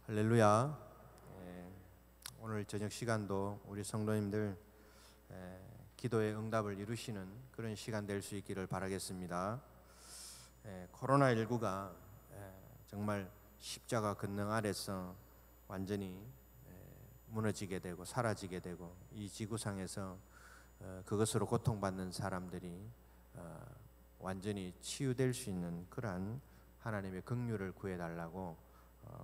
할렐루야. 오늘 저녁 시간도 우리 성도님들 기도의 응답을 이루시는 그런 시간 될 수 있기를 바라겠습니다. 코로나19가 정말 십자가 권능 아래서 완전히 무너지게 되고 사라지게 되고 이 지구상에서 그것으로 고통받는 사람들이 완전히 치유될 수 있는 그러한 하나님의 긍휼을 구해달라고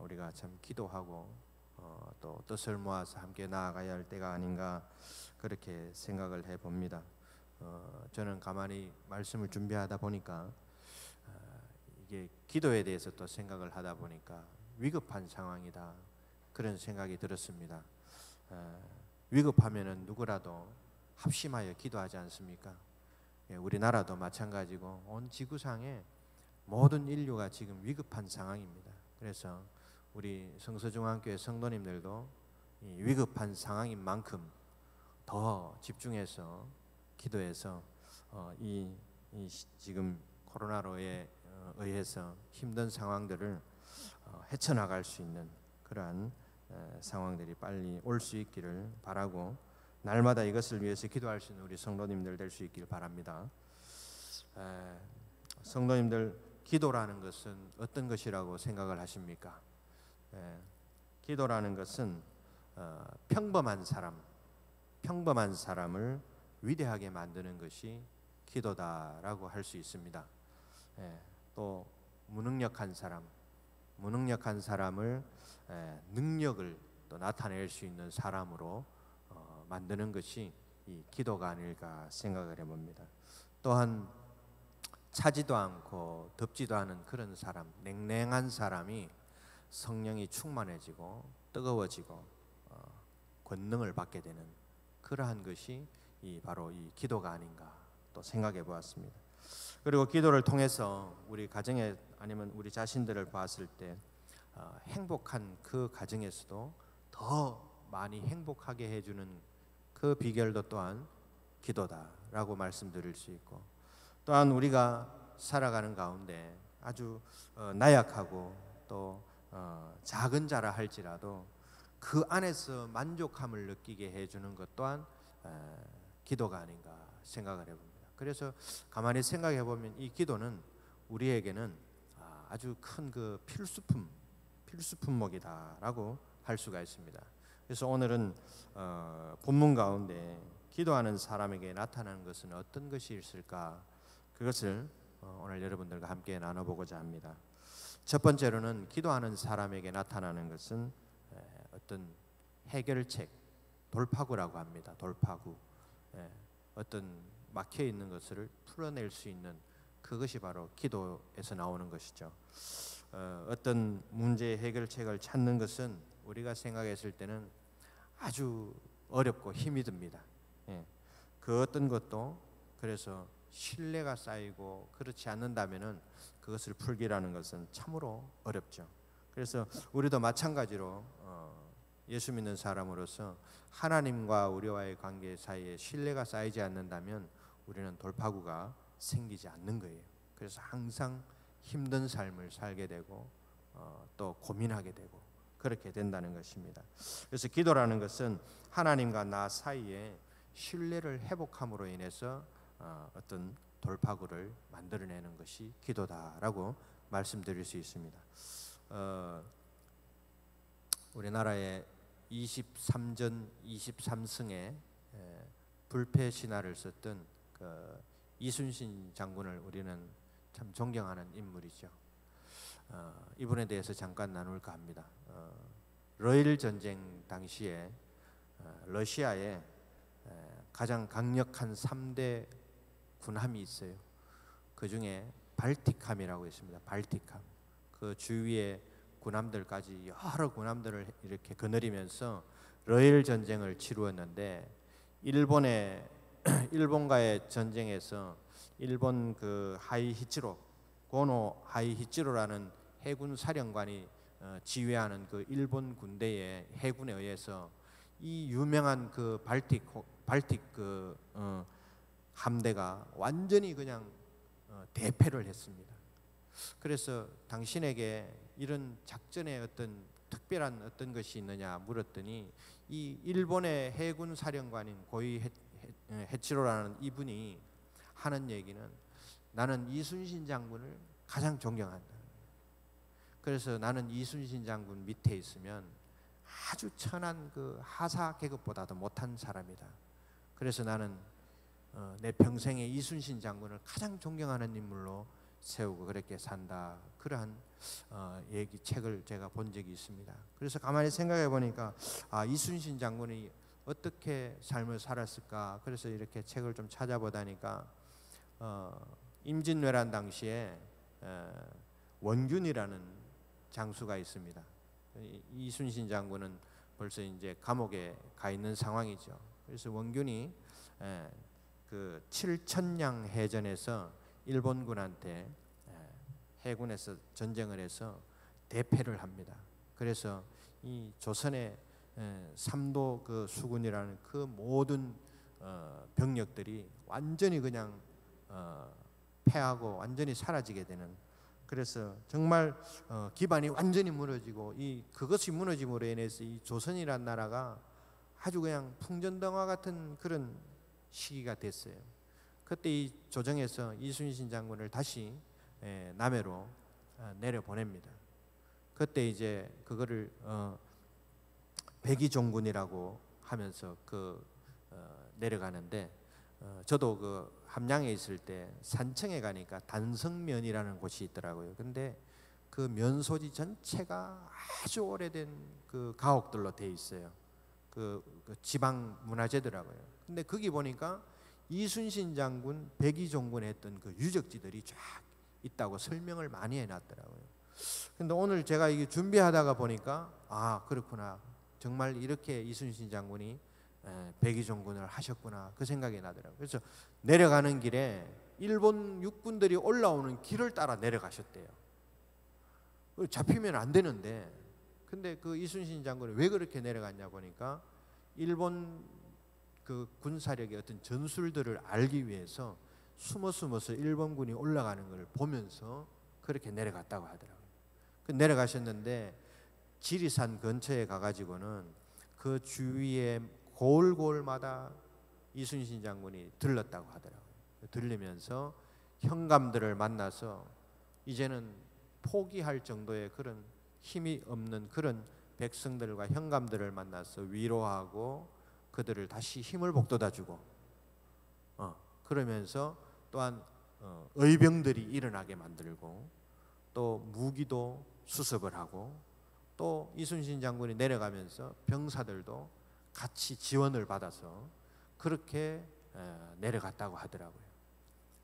우리가 참 기도하고 또 뜻을 모아서 함께 나아가야 할 때가 아닌가 그렇게 생각을 해봅니다. 저는 가만히 말씀을 준비하다 보니까 이게 기도에 대해서 또 생각을 하다 보니까 위급한 상황이다 그런 생각이 들었습니다. 위급하면은 누구라도 합심하여 기도하지 않습니까? 우리나라도 마찬가지고 온 지구상에 모든 인류가 지금 위급한 상황입니다. 그래서 우리 성서중앙교회 성도님들도 이 위급한 상황인 만큼 더 집중해서 기도해서 지금 코로나로 의해서 힘든 상황들을 헤쳐나갈 수 있는 그러한 상황들이 빨리 올 수 있기를 바라고 날마다 이것을 위해서 기도할 수 있는 우리 성도님들 될 수 있기를 바랍니다. 성도님들, 기도라는 것은 어떤 것이라고 생각을 하십니까? 기도라는 것은 평범한 사람을 위대하게 만드는 것이 기도다라고 할 수 있습니다. 또 무능력한 사람을 능력을 또 나타낼 수 있는 사람으로 만드는 것이 이 기도가 아닐까 생각을 해봅니다. 또한 차지도 않고 덥지도 않은 그런 사람, 냉랭한 사람이 성령이 충만해지고 뜨거워지고 권능을 받게 되는 그러한 것이 바로 이 기도가 아닌가 또 생각해 보았습니다. 그리고 기도를 통해서 우리 가정에 아니면 우리 자신들을 봤을 때 행복한 그 가정에서도 더 많이 행복하게 해주는 그 비결도 또한 기도다라고 말씀드릴 수 있고, 또한 우리가 살아가는 가운데 아주 나약하고 또 작은 자라 할지라도 그 안에서 만족함을 느끼게 해주는 것 또한 기도가 아닌가 생각을 해봅니다. 그래서 가만히 생각해 보면 이 기도는 우리에게는 아주 큰 그 필수품목이다라고 할 수가 있습니다. 그래서 오늘은 본문 가운데 기도하는 사람에게 나타나는 것은 어떤 것이 있을까, 그것을 오늘 여러분들과 함께 나눠보고자 합니다. 첫 번째로는 기도하는 사람에게 나타나는 것은 어떤 해결책, 돌파구라고 합니다. 돌파구. 어떤 막혀 있는 것을 풀어낼 수 있는 그것이 바로 기도에서 나오는 것이죠. 어떤 문제의 해결책을 찾는 것은 우리가 생각했을 때는 아주 어렵고 힘이 듭니다. 그 어떤 것도 그래서 신뢰가 쌓이고 그렇지 않는다면은 그것을 풀기라는 것은 참으로 어렵죠. 그래서 우리도 마찬가지로 예수 믿는 사람으로서 하나님과 우리와의 관계 사이에 신뢰가 쌓이지 않는다면 우리는 돌파구가 생기지 않는 거예요. 그래서 항상 힘든 삶을 살게 되고 또 고민하게 되고 그렇게 된다는 것입니다. 그래서 기도라는 것은 하나님과 나 사이에 신뢰를 회복함으로 인해서 어떤 돌파구를 만들어내는 것이 기도다라고 말씀드릴 수 있습니다. 우리나라의 23전 23승에 불패 신화를 썼던 그 이순신 장군을 우리는 참 존경하는 인물이죠. 이분에 대해서 잠깐 나눌까 합니다. 러일 전쟁 당시에 러시아에 가장 강력한 3대 군함이 있어요. 그 중에 발틱함이라고 있습니다. 발틱함. 그 주위에 군함들까지 여러 군함들을 이렇게 거느리면서 러일 전쟁을 치루었는데 일본과의 전쟁에서 일본 그 고노 하이히치로라는 해군 사령관이 지휘하는 그 일본 군대의 해군에 의해서 이 유명한 그 발틱 그 함대가 완전히 그냥 대패를 했습니다. 그래서 당신에게 이런 작전의 어떤 특별한 어떤 것이 있느냐 물었더니 이 일본의 해군 사령관인 고이 해치로라는 이분이 하는 얘기는 나는 이순신 장군을 가장 존경한다. 그래서 나는 이순신 장군 밑에 있으면 아주 천한 그 하사 계급보다도 못한 사람이다. 그래서 나는 내 평생에 이순신 장군을 가장 존경하는 인물로 세우고 그렇게 산다. 그러한 책을 제가 본 적이 있습니다. 그래서 가만히 생각해 보니까 이순신 장군이 어떻게 삶을 살았을까. 그래서 이렇게 책을 좀 찾아보다니까 임진왜란 당시에 원균이라는 장수가 있습니다. 이순신 장군은 벌써 이제 감옥에 가 있는 상황이죠. 그래서 원균이 그 칠천량 해전에서 일본군한테 해군에서 전쟁을 해서 대패를 합니다. 그래서 이 조선의 삼도 그 수군이라는 그 모든 병력들이 완전히 그냥 패하고 완전히 사라지게 되는, 그래서 정말 기반이 완전히 무너지고 그것이 무너짐으로 인해서 이 조선이란 나라가 아주 그냥 풍전등화 같은 그런 시기가 됐어요. 그때 이 조정에서 이순신 장군을 다시 남해로 내려보냅니다. 그때 이제 그거를 백의종군이라고 하면서 내려가는데 저도 그 함양에 있을 때 산청에 가니까 단성면이라는 곳이 있더라고요. 근데 그 면소지 전체가 아주 오래된 그 가옥들로 돼 있어요. 그 지방 문화재더라고요. 근데 거기 보니까 이순신 장군, 백의종군 했던 그 유적지들이 쫙 있다고 설명을 많이 해놨더라고요. 근데 오늘 제가 이게 준비하다가 보니까 그렇구나. 정말 이렇게 이순신 장군이 백의종군을 하셨구나. 그 생각이 나더라고요. 그래서 내려가는 길에 일본 육군들이 올라오는 길을 따라 내려가셨대요. 잡히면 안 되는데, 근데 그 이순신 장군이 왜 그렇게 내려갔냐 보니까 일본 그 군사력의 어떤 전술들을 알기 위해서 숨어서 일본군이 올라가는 걸 보면서 그렇게 내려갔다고 하더라고요. 내려가셨는데 지리산 근처에 가가지고는 그 주위에 골골마다 이순신 장군이 들렀다고 하더라고요. 들리면서 형감들을 만나서 이제는 포기할 정도의 그런 힘이 없는 그런 백성들과 형감들을 만나서 위로하고 그들을 다시 힘을 북돋아주고 그러면서 또한 의병들이 일어나게 만들고 또 무기도 수습을 하고 또 이순신 장군이 내려가면서 병사들도 같이 지원을 받아서 그렇게 내려갔다고 하더라고요.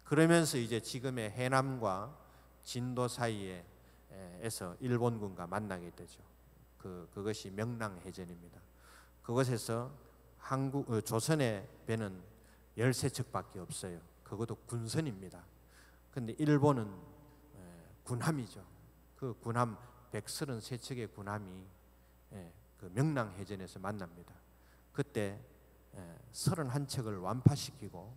그러면서 이제 지금의 해남과 진도 사이에서 일본군과 만나게 되죠. 그것이 명랑해전입니다. 그것에서 조선의 배는 13척밖에 없어요. 그것도 군선입니다. 근데 일본은 군함이죠. 그 군함 133척의 군함이 그 명랑해전에서 만납니다. 그때 31척을 완파시키고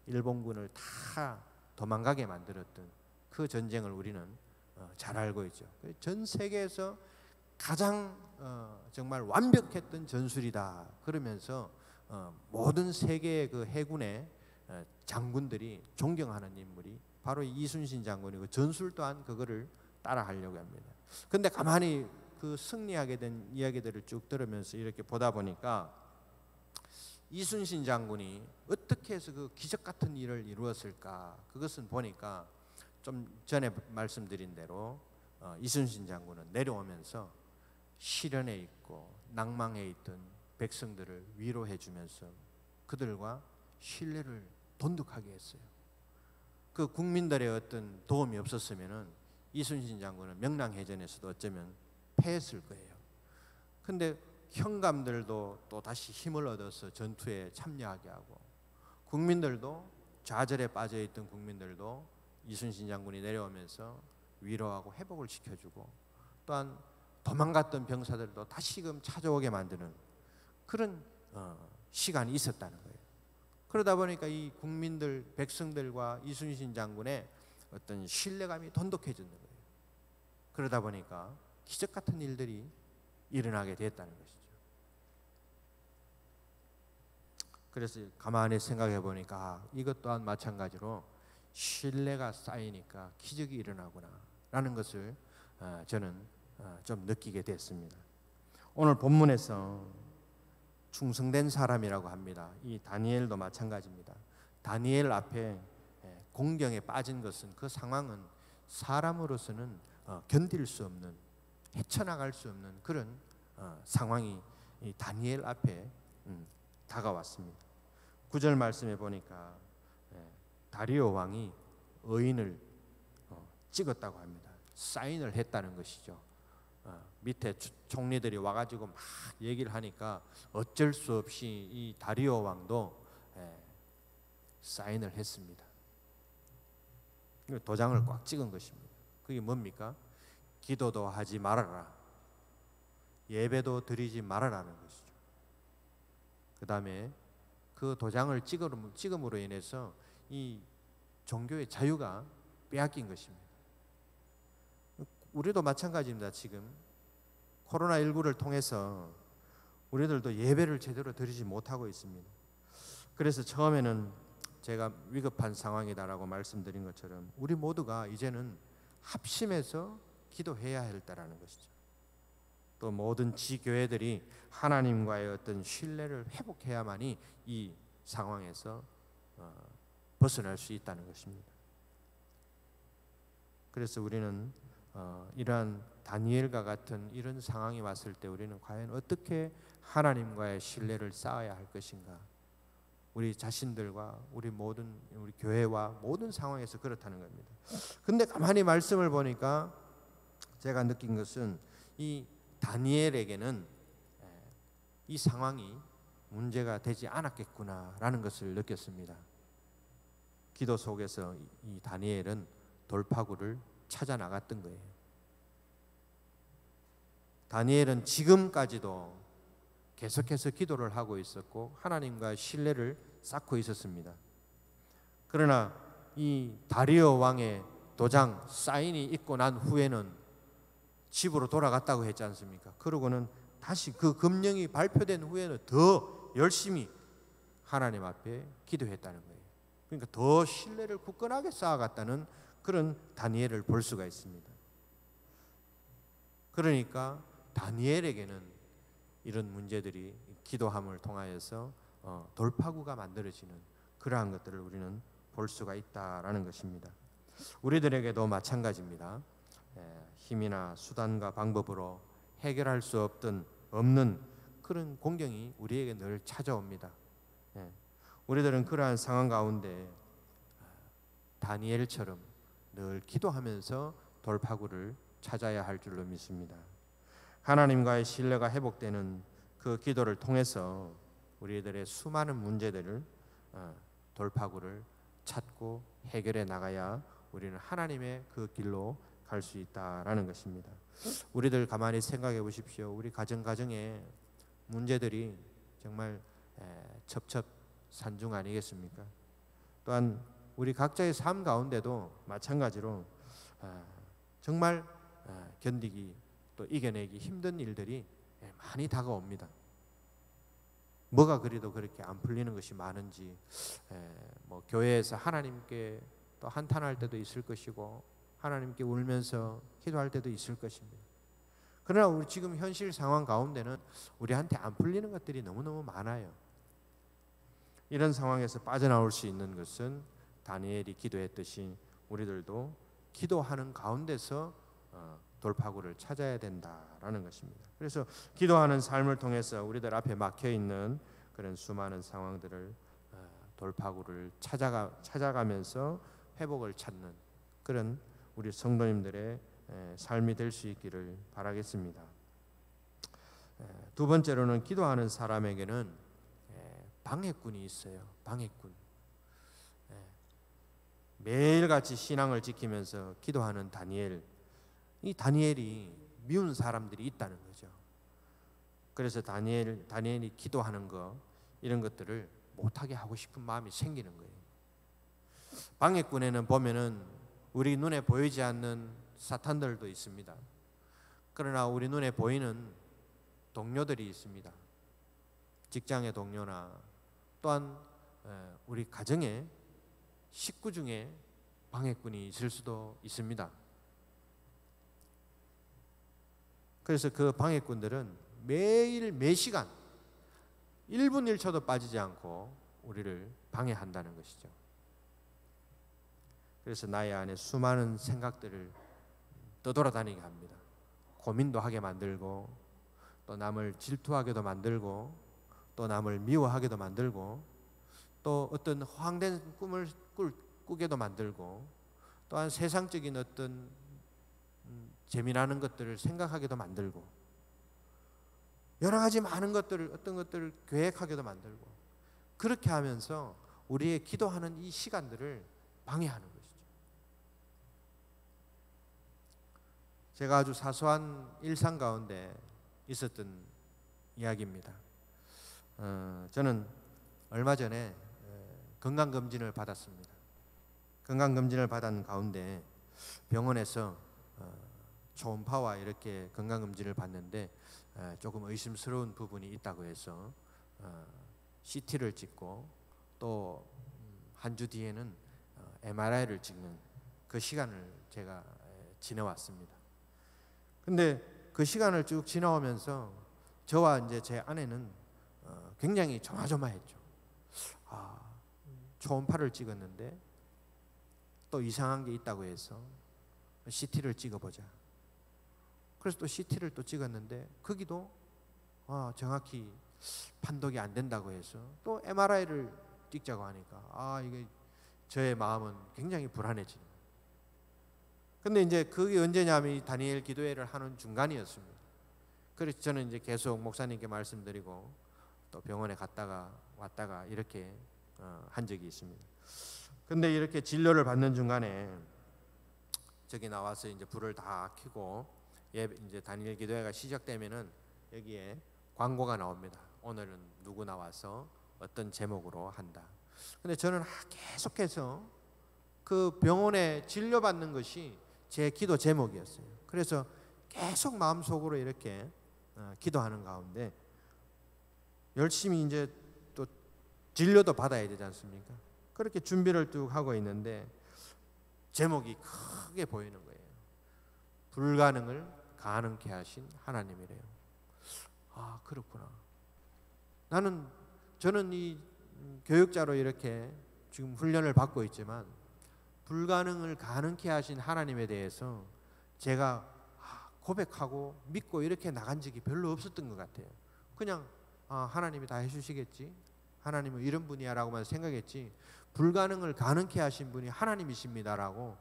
일본군을 다 도망가게 만들었던 그 전쟁을 우리는 잘 알고 있죠. 전 세계에서 가장 정말 완벽했던 전술이다. 그러면서 모든 세계의 그 해군의 장군들이 존경하는 인물이 바로 이순신 장군이고 전술 또한 그거를 따라하려고 합니다. 근데 가만히 그 승리하게 된 이야기들을 쭉 들으면서 이렇게 보다 보니까 이순신 장군이 어떻게 해서 그 기적 같은 일을 이루었을까? 그것은 보니까 좀 전에 말씀드린 대로 이순신 장군은 내려오면서 시련에 있고 낭망에 있던 백성들을 위로해 주면서 그들과 신뢰를 돈독하게 했어요. 그 국민들의 어떤 도움이 없었으면은 이순신 장군은 명랑해전에서도 어쩌면 패했을 거예요. 근데 형감들도 또 다시 힘을 얻어서 전투에 참여하게 하고 국민들도 좌절에 빠져있던 국민들도 이순신 장군이 내려오면서 위로하고 회복을 시켜주고 또한 도망갔던 병사들도 다시금 찾아오게 만드는 그런 시간이 있었다는 거예요. 그러다 보니까 이 국민들, 백성들과 이순신 장군의 어떤 신뢰감이 돈독해지는 거예요. 그러다 보니까 기적 같은 일들이 일어나게 됐다는 것이죠. 그래서 가만히 생각해 보니까 이것 또한 마찬가지로 신뢰가 쌓이니까 기적이 일어나구나 라는 것을 저는 좀 느끼게 됐습니다. 오늘 본문에서 충성된 사람이라고 합니다. 이 다니엘도 마찬가지입니다. 다니엘 앞에 공경에 빠진 것은, 그 상황은 사람으로서는 견딜 수 없는, 헤쳐나갈 수 없는 그런 상황이 이 다니엘 앞에 다가왔습니다. 9절 말씀해 보니까 다리오 왕이 의인을 찍었다고 합니다. 사인을 했다는 것이죠. 밑에 총리들이 와가지고 막 얘기를 하니까 어쩔 수 없이 이 다리오 왕도 사인을 했습니다. 도장을 꽉 찍은 것입니다. 그게 뭡니까? 기도도 하지 말아라, 예배도 드리지 말아라는 것이죠. 그 다음에 그 도장을 찍음으로 인해서 이 종교의 자유가 빼앗긴 것입니다. 우리도 마찬가지입니다. 지금 코로나19를 통해서 우리들도 예배를 제대로 드리지 못하고 있습니다. 그래서 처음에는 제가 위급한 상황이다라고 말씀드린 것처럼 우리 모두가 이제는 합심해서 기도해야 할 때라는 것이죠. 또 모든 지교회들이 하나님과의 어떤 신뢰를 회복해야만이 이 상황에서 벗어날 수 있다는 것입니다. 그래서 우리는 이러한 다니엘과 같은 이런 상황이 왔을 때 우리는 과연 어떻게 하나님과의 신뢰를 쌓아야 할 것인가? 우리 자신들과 우리 교회와 모든 상황에서 그렇다는 겁니다. 근데 가만히 말씀을 보니까 제가 느낀 것은 이 다니엘에게는 이 상황이 문제가 되지 않았겠구나라는 것을 느꼈습니다. 기도 속에서 이 다니엘은 돌파구를 찾아 나갔던 거예요. 다니엘은 지금까지도 계속해서 기도를 하고 있었고 하나님과 신뢰를 쌓고 있었습니다. 그러나 이 다리오 왕의 도장 사인이 있고 난 후에는 집으로 돌아갔다고 했지 않습니까? 그러고는 다시 그 금령이 발표된 후에는 더 열심히 하나님 앞에 기도했다는 거예요. 그러니까 더 신뢰를 굳건하게 쌓아갔다는 그런 다니엘을 볼 수가 있습니다. 그러니까 다니엘에게는 이런 문제들이 기도함을 통하여서 돌파구가 만들어지는 그러한 것들을 우리는 볼 수가 있다라는 것입니다. 우리들에게도 마찬가지입니다. 힘이나 수단과 방법으로 해결할 수 없는 그런 공경이 우리에게 늘 찾아옵니다. 우리들은 그러한 상황 가운데 다니엘처럼 늘 기도하면서 돌파구를 찾아야 할 줄로 믿습니다. 하나님과의 신뢰가 회복되는 그 기도를 통해서 우리들의 수많은 문제들을 돌파구를 찾고 해결해 나가야 우리는 하나님의 그 길로 갈 수 있다라는 것입니다. 우리들 가만히 생각해 보십시오. 우리 가정에 문제들이 정말 첩첩산중 아니겠습니까? 또한 우리 각자의 삶 가운데도 마찬가지로 정말 견디기 또 이겨내기 힘든 일들이 많이 다가옵니다. 뭐가 그래도 그렇게 안 풀리는 것이 많은지, 교회에서 하나님께 또 한탄할 때도 있을 것이고 하나님께 울면서 기도할 때도 있을 것입니다. 그러나 우리 지금 현실 상황 가운데는 우리한테 안 풀리는 것들이 너무너무 많아요. 이런 상황에서 빠져나올 수 있는 것은 다니엘이 기도했듯이 우리들도 기도하는 가운데서 돌파구를 찾아야 된다라는 것입니다. 그래서 기도하는 삶을 통해서 우리들 앞에 막혀 있는 그런 수많은 상황들을 돌파구를 찾아가면서 회복을 찾는 그런 우리 성도님들의 삶이 될 수 있기를 바라겠습니다. 두 번째로는 기도하는 사람에게는 방해꾼이 있어요. 방해꾼. 매일같이 신앙을 지키면서 기도하는 다니엘. 이 다니엘이 미운 사람들이 있다는 거죠. 그래서 다니엘이 기도하는 거 이런 것들을 못하게 하고 싶은 마음이 생기는 거예요. 방해꾼에는 보면은 우리 눈에 보이지 않는 사탄들도 있습니다. 그러나 우리 눈에 보이는 동료들이 있습니다. 직장의 동료나 또한 우리 가정의 식구 중에 방해꾼이 있을 수도 있습니다. 그래서 그 방해꾼들은 매일 매시간 1분 1초도 빠지지 않고 우리를 방해한다는 것이죠. 그래서 나의 안에 수많은 생각들을 떠돌아다니게 합니다. 고민도 하게 만들고, 또 남을 질투하게도 만들고, 또 남을 미워하게도 만들고, 또 어떤 허황된 꿈을 꾸게도 만들고, 또한 세상적인 어떤 재미나는 것들을 생각하게도 만들고, 여러 가지 많은 것들을, 어떤 것들을 계획하게도 만들고, 그렇게 하면서 우리의 기도하는 이 시간들을 방해하는 것이죠. 제가 아주 사소한 일상 가운데 있었던 이야기입니다. 저는 얼마 전에 건강검진을 받았습니다. 건강검진을 받은 가운데 병원에서 초음파와 이렇게 건강검진을 받는데 조금 의심스러운 부분이 있다고 해서 CT를 찍고 또 한 주 뒤에는 MRI를 찍는 그 시간을 제가 지내왔습니다. 근데 그 시간을 쭉 지나오면서 저와 이제 제 아내는 굉장히 조마조마했죠. 초음파를 찍었는데 또 이상한 게 있다고 해서 CT를 찍어보자. 그래서 또 CT를 또 찍었는데 거기도 정확히 판독이 안 된다고 해서 또 MRI를 찍자고 하니까 이게 저의 마음은 굉장히 불안해지는. 근데 이제 그게 언제냐면 이 다니엘 기도회를 하는 중간이었습니다. 그래서 저는 이제 계속 목사님께 말씀드리고 또 병원에 갔다가 왔다가 이렇게 한 적이 있습니다. 근데 이렇게 진료를 받는 중간에 저기 나와서 이제 불을 다 켜고 이제 다니엘 기도회가 시작되면은 여기에 광고가 나옵니다. 오늘은 누구 나와서 어떤 제목으로 한다. 근데 저는 계속해서 그 병원에 진료받는 것이 제 기도 제목이었어요. 그래서 계속 마음속으로 이렇게 기도하는 가운데 열심히 이제 또 진료도 받아야 되지 않습니까? 그렇게 준비를 쭉 하고 있는데 제목이 크게 보이는 거예요. 불가능을 가능케 하신 하나님이래요. 그렇구나. 저는 이 교육자로 이렇게 지금 훈련을 받고 있지만 불가능을 가능케 하신 하나님에 대해서 제가 고백하고 믿고 이렇게 나간 적이 별로 없었던 것 같아요. 그냥 하나님이 다 해주시겠지, 하나님은 이런 분이야 라고만 생각했지 불가능을 가능케 하신 분이 하나님이십니다라고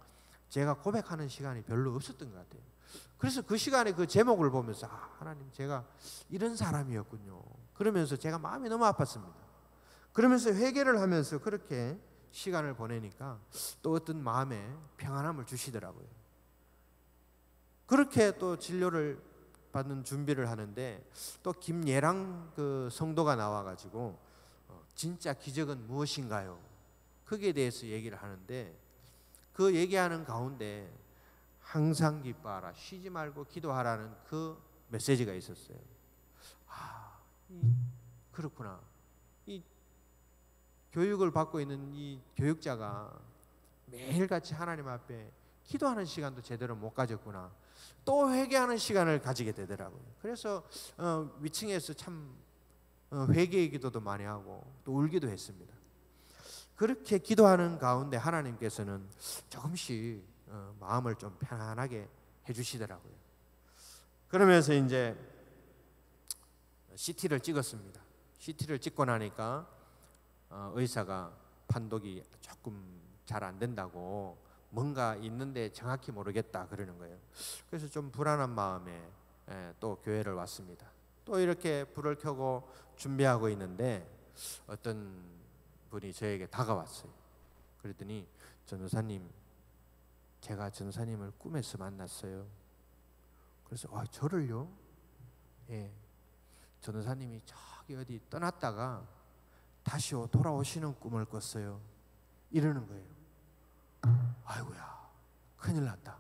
제가 고백하는 시간이 별로 없었던 것 같아요. 그래서 그 시간에 그 제목을 보면서 하나님 제가 이런 사람이었군요. 그러면서 제가 마음이 너무 아팠습니다. 그러면서 회개를 하면서 그렇게 시간을 보내니까 또 어떤 마음에 평안함을 주시더라고요. 그렇게 또 진료를 받는 준비를 하는데 또 김예랑 그 성도가 나와가지고 진짜 기적은 무엇인가요? 거기에 대해서 얘기를 하는데 그 얘기하는 가운데 항상 기뻐하라, 쉬지 말고 기도하라는 그 메시지가 있었어요. 그렇구나. 이 교육을 받고 있는 이 교육자가 매일같이 하나님 앞에 기도하는 시간도 제대로 못 가졌구나. 또 회개하는 시간을 가지게 되더라고요. 그래서 위층에서 참 회개의 기도도 많이 하고 또 울기도 했습니다. 그렇게 기도하는 가운데 하나님께서는 조금씩 마음을 좀 편안하게 해주시더라고요. 그러면서 이제 CT를 찍었습니다. CT를 찍고 나니까 의사가 판독이 조금 잘 안 된다고 뭔가 있는데 정확히 모르겠다 그러는 거예요. 그래서 좀 불안한 마음에 또 교회를 왔습니다. 또 이렇게 불을 켜고 준비하고 있는데 어떤 분이 저에게 다가왔어요. 그랬더니 전도사님, 제가 전도사님을 꿈에서 만났어요. 그래서 저를요? 예. 전도사님이 저기 어디 떠났다가 다시 돌아오시는 꿈을 꿨어요. 이러는 거예요. 아이고야, 큰일 났다.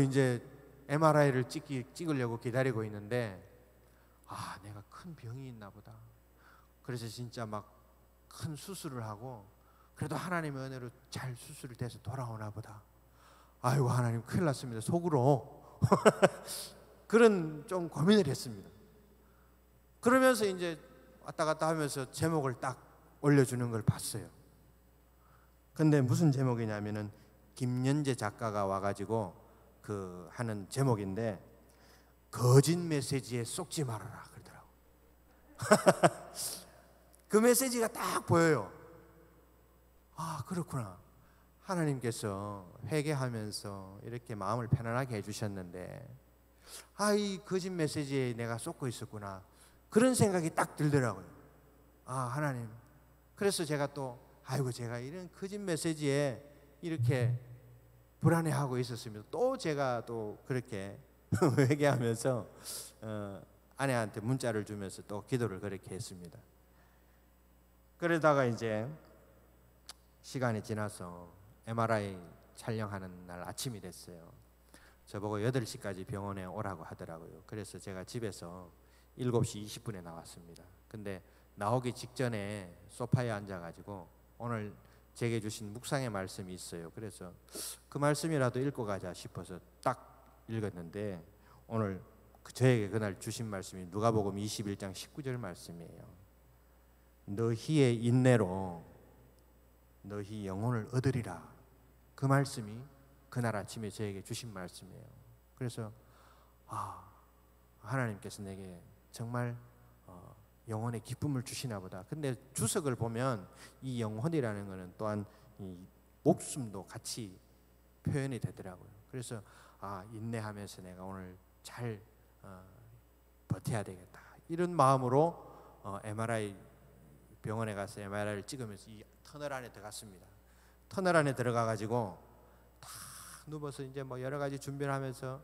이제 MRI를 찍으려고 기다리고 있는데 내가 큰 병이 있나 보다. 그래서 진짜 막 큰 수술을 하고 그래도 하나님의 은혜로 잘 수술이 돼서 돌아오나 보다. 아이고 하나님 큰일 났습니다. 속으로 그런 좀 고민을 했습니다. 그러면서 이제 왔다 갔다 하면서 제목을 딱 올려주는 걸 봤어요. 근데 무슨 제목이냐면은 김연재 작가가 와가지고 그 하는 제목인데 거짓 메시지에 속지 말아라 그러더라고. 그 메시지가 딱 보여요. 그렇구나. 하나님께서 회개하면서 이렇게 마음을 편안하게 해주셨는데 이 거짓 메시지에 내가 쏟고 있었구나. 그런 생각이 딱 들더라고요. 하나님. 그래서 제가 또 제가 이런 거짓 메시지에 이렇게 불안해하고 있었습니다. 또 제가 또 그렇게 회개하면서 아내한테 문자를 주면서 또 기도를 그렇게 했습니다. 그러다가 이제 시간이 지나서 MRI 촬영하는 날 아침이 됐어요. 저보고 8시까지 병원에 오라고 하더라고요. 그래서 제가 집에서 7시 20분에 나왔습니다. 근데 나오기 직전에 소파에 앉아가지고 오늘 제게 주신 묵상의 말씀이 있어요. 그래서 그 말씀이라도 읽고 가자 싶어서 딱 읽었는데 오늘 저에게 그날 주신 말씀이 누가복음 21장 19절 말씀이에요. 너희의 인내로 너희 영혼을 얻으리라. 그 말씀이 그날 아침에 저에게 주신 말씀이에요. 그래서 하나님께서 내게 정말 영혼의 기쁨을 주시나 보다. 근데 주석을 보면 이 영혼이라는 것은 또한 이 목숨도 같이 표현이 되더라고요. 그래서 인내하면서 내가 오늘 잘 버텨야 되겠다. 이런 마음으로 MRI 병원에 가서 MRI를 찍으면서 이 터널 안에 들어갔습니다. 터널 안에 들어가가지고 다 누워서 이제 뭐 여러 가지 준비를 하면서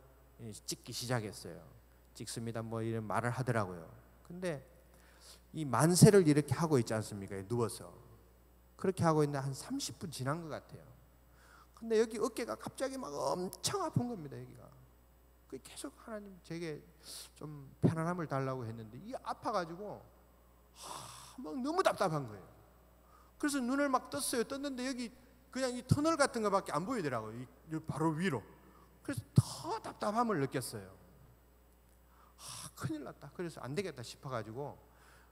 찍기 시작했어요. 찍습니다. 뭐 이런 말을 하더라고요. 근데 이 만세를 이렇게 하고 있지 않습니까? 누워서 그렇게 하고 있는데 한 30분 지난 것 같아요. 근데 여기 어깨가 갑자기 막 엄청 아픈 겁니다. 여기가. 계속 하나님 제게 좀 편안함을 달라고 했는데 이 아파가지고 막 너무 답답한 거예요. 그래서 눈을 막 떴어요. 떴는데 여기 그냥 이 터널 같은 거밖에 안 보이더라고요. 이 바로 위로. 그래서 더 답답함을 느꼈어요. 큰일 났다. 그래서 안 되겠다 싶어가지고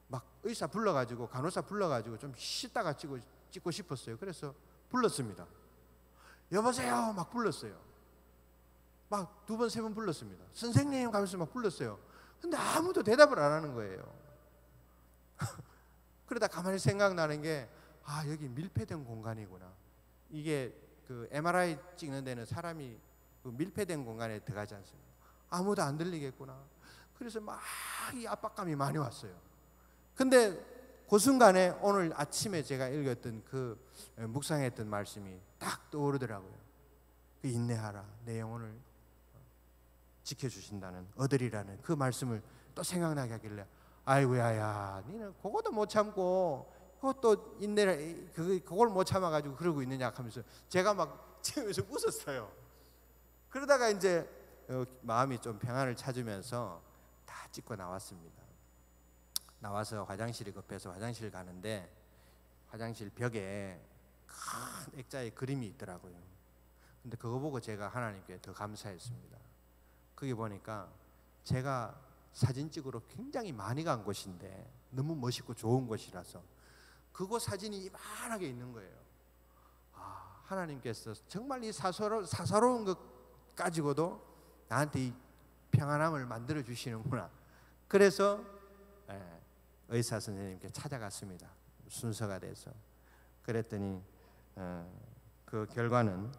막 의사 불러가지고 간호사 불러가지고 좀 쉬다가 찍고 싶었어요. 그래서 불렀습니다. 여보세요 막 불렀어요. 막 2번 3번 불렀습니다. 선생님 가면서 막 불렀어요. 근데 아무도 대답을 안 하는 거예요. 그러다 가만히 생각나는 게 여기 밀폐된 공간이구나. 이게 그 MRI 찍는 데는 사람이 그 밀폐된 공간에 들어가지 않습니까? 아무도 안 들리겠구나. 그래서 막 이 압박감이 많이 왔어요. 근데 그 순간에 오늘 아침에 제가 읽었던 그 묵상했던 말씀이 딱 떠오르더라고요. 그 인내하라. 내 영혼을 지켜주신다는 얻으리라는 그 말씀을 또 생각나게 하길래 아이고야 니는 그것도 못 참고 그것도 인내를 그걸 못 참아가지고 그러고 있느냐 하면서 제가 막 지으면서 웃었어요. 그러다가 이제 마음이 좀 평안을 찾으면서 다 찍고 나왔습니다. 나와서 화장실이 급해서 화장실 가는데 화장실 벽에 큰 액자의 그림이 있더라고요. 근데 그거 보고 제가 하나님께 더 감사했습니다. 거기 보니까 제가 사진 찍으러 굉장히 많이 간 곳인데 너무 멋있고 좋은 곳이라서 그곳 사진이 이만하게 있는 거예요. 하나님께서 정말 이 사사로운 것 가지고도 나한테 이 평안함을 만들어 주시는구나. 그래서 의사 선생님께 찾아갔습니다. 순서가 돼서. 그랬더니 그 결과는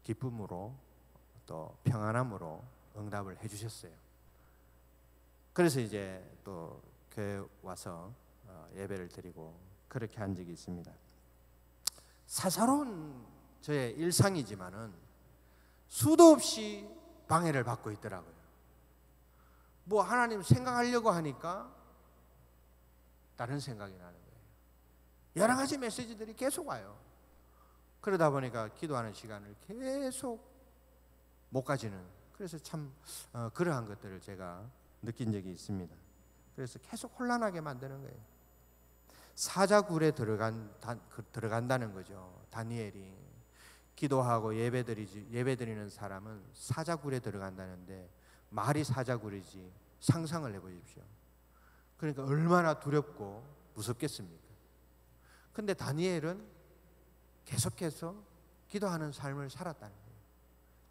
기쁨으로 또 평안함으로 응답을 해주셨어요. 그래서 이제 또 교회 와서 예배를 드리고 그렇게 한 적이 있습니다. 사사로운 저의 일상이지만은 수도 없이 방해를 받고 있더라고요. 뭐 하나님 생각하려고 하니까 다른 생각이 나는 거예요. 여러 가지 메시지들이 계속 와요. 그러다 보니까 기도하는 시간을 계속 못 가지는, 그래서 참 그러한 것들을 제가 느낀 적이 있습니다. 그래서 계속 혼란하게 만드는 거예요. 사자굴에 들어간다는 거죠. 다니엘이 기도하고 예배드리는 사람은 사자굴에 들어간다는데, 말이 사자굴이지 상상을 해보십시오. 그러니까 얼마나 두렵고 무섭겠습니까? 근데 다니엘은 계속해서 기도하는 삶을 살았다는 거예요.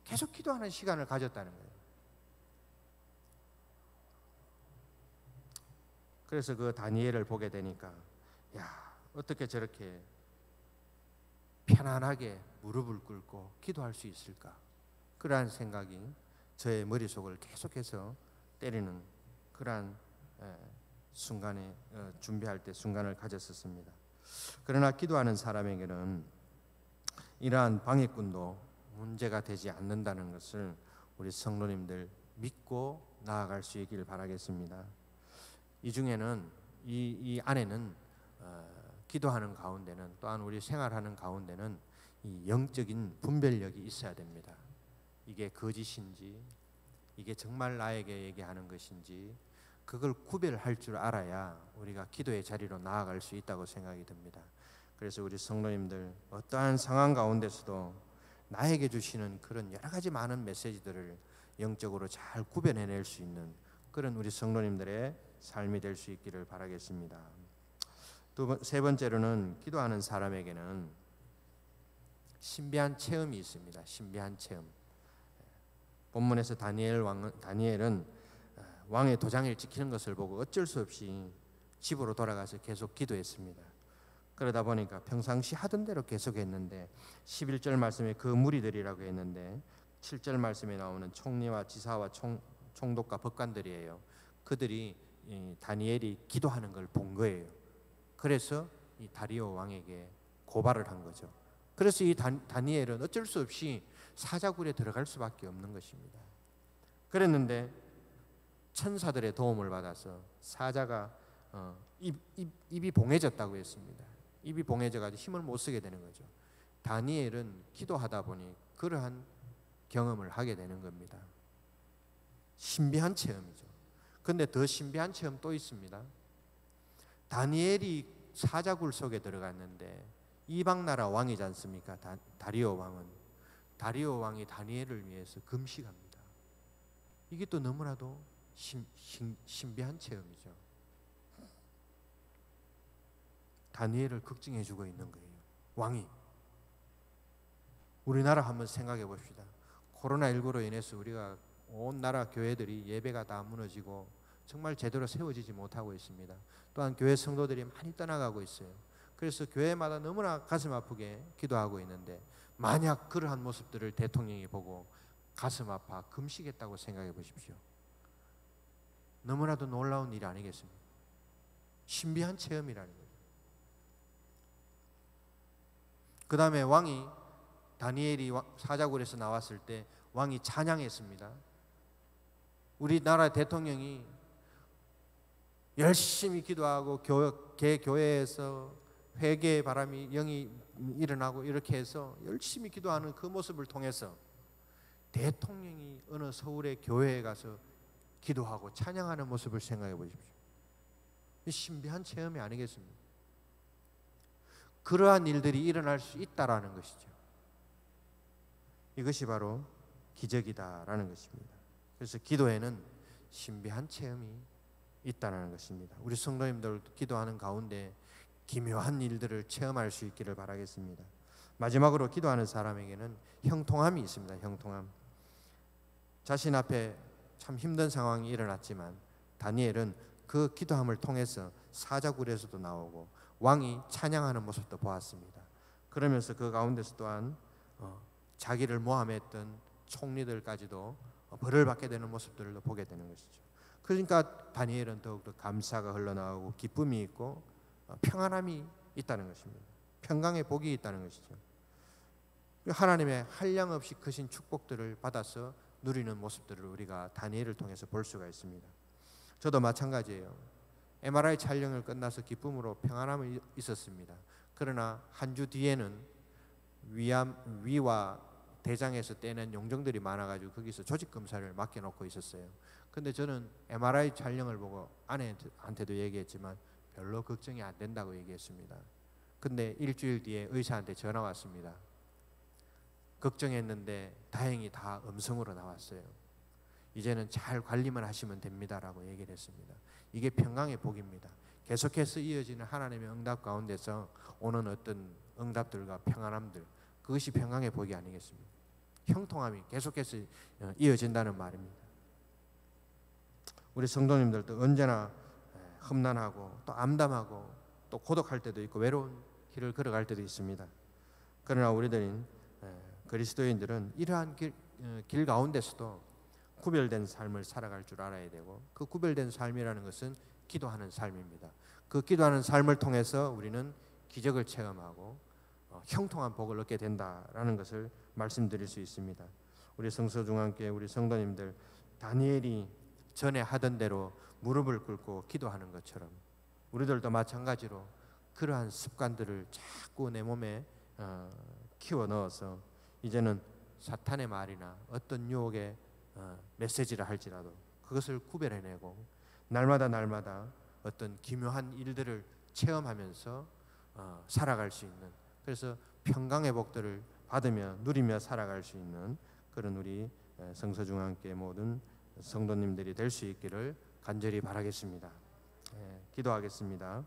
계속 기도하는 시간을 가졌다는 거예요. 그래서 그 다니엘을 보게 되니까, 야, 어떻게 저렇게 편안하게 무릎을 꿇고 기도할 수 있을까? 그러한 생각이 저의 머릿속을 계속해서 때리는 그러한 순간에, 준비할 때 순간을 가졌었습니다. 그러나 기도하는 사람에게는 이러한 방해꾼도 문제가 되지 않는다는 것을 우리 성도님들 믿고 나아갈 수 있기를 바라겠습니다. 이 중에는 이 안에는 기도하는 가운데는, 또한 우리 생활하는 가운데는 이 영적인 분별력이 있어야 됩니다. 이게 거짓인지, 이게 정말 나에게 얘기하는 것인지, 그걸 구별할 줄 알아야 우리가 기도의 자리로 나아갈 수 있다고 생각이 듭니다. 그래서 우리 성도님들, 어떠한 상황 가운데서도 나에게 주시는 그런 여러 가지 많은 메시지들을 영적으로 잘 구별해낼 수 있는 그런 우리 성도님들의 삶이 될 수 있기를 바라겠습니다. 세 번째로는 기도하는 사람에게는 신비한 체험이 있습니다. 신비한 체험. 본문에서 다니엘은 왕의 도장을 지키는 것을 보고 어쩔 수 없이 집으로 돌아가서 계속 기도했습니다. 그러다 보니까 평상시 하던 대로 계속 했는데, 11절 말씀에 그 무리들이라고 했는데 7절 말씀에 나오는 총리와 지사와 총독과 법관들이에요. 그들이 다니엘이 기도하는 걸 본 거예요. 그래서 이 다리오 왕에게 고발을 한 거죠. 그래서 이 다니엘은 어쩔 수 없이 사자굴에 들어갈 수밖에 없는 것입니다. 그랬는데 천사들의 도움을 받아서 사자가 입이 봉해졌다고 했습니다. 입이 봉해져가지고 힘을 못 쓰게 되는 거죠. 다니엘은 기도하다 보니 그러한 경험을 하게 되는 겁니다. 신비한 체험이죠. 그런데 더 신비한 체험 또 있습니다. 다니엘이 사자굴 속에 들어갔는데 이방 나라 왕이지 않습니까? 다리오 왕은. 다리오 왕이 다니엘을 위해서 금식합니다. 이게 또 너무나도 신비한 체험이죠. 다니엘을 걱정해주고 있는 거예요, 왕이. 우리나라 한번 생각해 봅시다. 코로나19로 인해서 우리가 온 나라 교회들이 예배가 다 무너지고 정말 제대로 세워지지 못하고 있습니다. 또한 교회 성도들이 많이 떠나가고 있어요. 그래서 교회마다 너무나 가슴 아프게 기도하고 있는데, 만약 그러한 모습들을 대통령이 보고 가슴 아파 금식했다고 생각해 보십시오. 너무나도 놀라운 일이 아니겠습니까? 신비한 체험이라는 거죠. 그 다음에 다니엘이 사자굴에서 나왔을 때 왕이 찬양했습니다. 우리나라 대통령이 열심히 기도하고 교회에서 회개의 바람이 영이 일어나고 이렇게 해서 열심히 기도하는 그 모습을 통해서 대통령이 어느 서울의 교회에 가서 기도하고 찬양하는 모습을 생각해 보십시오. 신비한 체험이 아니겠습니까? 그러한 일들이 일어날 수 있다라는 것이죠. 이것이 바로 기적이다라는 것입니다. 그래서 기도에는 신비한 체험이 있다는 것입니다. 우리 성도님들 기도하는 가운데 기묘한 일들을 체험할 수 있기를 바라겠습니다. 마지막으로 기도하는 사람에게는 형통함이 있습니다. 형통함. 자신 앞에 참 힘든 상황이 일어났지만 다니엘은 그 기도함을 통해서 사자굴에서도 나오고 왕이 찬양하는 모습도 보았습니다. 그러면서 그 가운데서 또한 자기를 모함했던 총리들까지도 벌을 받게 되는 모습들을 보게 되는 것이죠. 그러니까 다니엘은 더욱더 감사가 흘러나오고 기쁨이 있고 평안함이 있다는 것입니다. 평강의 복이 있다는 것이죠. 하나님의 한량없이 크신 축복들을 받아서 누리는 모습들을 우리가 다니엘을 통해서 볼 수가 있습니다. 저도 마찬가지예요. MRI 촬영을 끝나서 기쁨으로 평안함이 있었습니다. 그러나 한 주 뒤에는 위와 대장에서 떼낸 용종들이 많아가지고 거기서 조직 검사를 맡겨놓고 있었어요. 근데 저는 MRI 촬영을 보고 아내한테도 얘기했지만 별로 걱정이 안 된다고 얘기했습니다. 근데 일주일 뒤에 의사한테 전화 왔습니다. 걱정했는데 다행히 다 음성으로 나왔어요. 이제는 잘 관리만 하시면 됩니다라고 얘기를 했습니다. 이게 평강의 복입니다. 계속해서 이어지는 하나님의 응답 가운데서 오는 어떤 응답들과 평안함들, 그것이 평강의 복이 아니겠습니까? 형통함이 계속해서 이어진다는 말입니다. 우리 성도님들도 언제나 험난하고 또 암담하고 또 고독할 때도 있고 외로운 길을 걸어갈 때도 있습니다. 그러나 우리들인 그리스도인들은 이러한 길 가운데서도 구별된 삶을 살아갈 줄 알아야 되고, 그 구별된 삶이라는 것은 기도하는 삶입니다. 그 기도하는 삶을 통해서 우리는 기적을 체험하고 형통한 복을 얻게 된다라는 것을 말씀드릴 수 있습니다. 우리 성서중앙교회 우리 성도님들, 다니엘이 전에 하던 대로 무릎을 꿇고 기도하는 것처럼 우리들도 마찬가지로 그러한 습관들을 자꾸 내 몸에 키워 넣어서 이제는 사탄의 말이나 어떤 유혹의 메시지를 할지라도 그것을 구별해내고 날마다 어떤 기묘한 일들을 체험하면서 살아갈 수 있는, 그래서 평강의 복들을 받으며 누리며 살아갈 수 있는 그런 우리 성서중앙교회 모든 성도님들이 될 수 있기를 간절히 바라겠습니다. 기도하겠습니다.